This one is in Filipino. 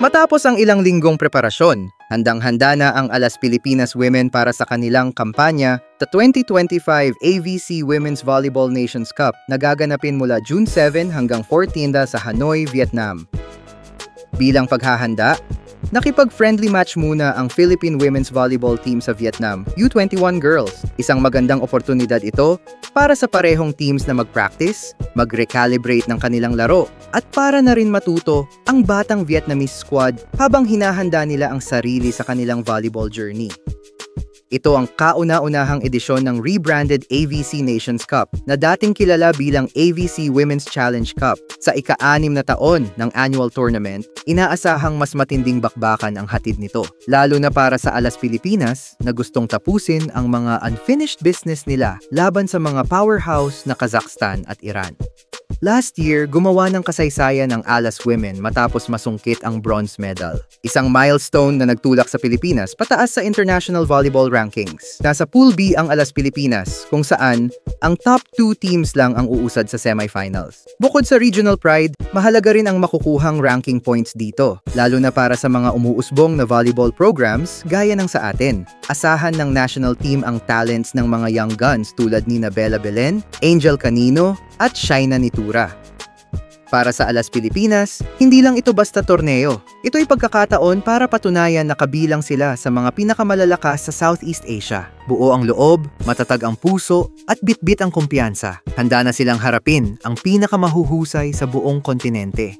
Matapos ang ilang linggong preparasyon, handang-handa na ang Alas Pilipinas Women para sa kanilang kampanya sa 2025 AVC Women's Volleyball Nations Cup na gaganapin mula June 7 hanggang 14 sa Hanoi, Vietnam. Bilang paghahanda, nakipag-friendly match muna ang Philippine Women's Volleyball Team sa Vietnam, U21 Girls. Isang magandang oportunidad ito para sa parehong teams na mag-practice, mag-recalibrate ng kanilang laro, at para na rin matuto ang batang Vietnamese squad habang hinahanda nila ang sarili sa kanilang volleyball journey. Ito ang kauna-unahang edisyon ng rebranded AVC Nations Cup na dating kilala bilang AVC Women's Challenge Cup. Sa ika-6 na taon ng annual tournament, inaasahang mas matinding bakbakan ang hatid nito, lalo na para sa Alas Pilipinas na gustong tapusin ang mga unfinished business nila laban sa mga powerhouse na Kazakhstan at Iran. Last year, gumawa ng kasaysayan ang Alas Women matapos masungkit ang bronze medal. Isang milestone na nagtulak sa Pilipinas pataas sa international volleyball rankings. Nasa Pool B ang Alas Pilipinas, kung saan ang top 2 teams lang ang uusad sa semifinals. Bukod sa regional pride, mahalaga rin ang makukuhang ranking points dito, lalo na para sa mga umuusbong na volleyball programs gaya ng sa atin. Asahan ng national team ang talents ng mga young guns tulad ni Bella Belen, Angel Canino, at Shaina Nitura. Para sa Alas Pilipinas, hindi lang ito basta torneo. Ito'y pagkakataon para patunayan na kabilang sila sa mga pinakamalalakas sa Southeast Asia. Buo ang loob, matatag ang puso, at bitbit ang kumpiyansa. Handa na silang harapin ang pinakamahuhusay sa buong kontinente.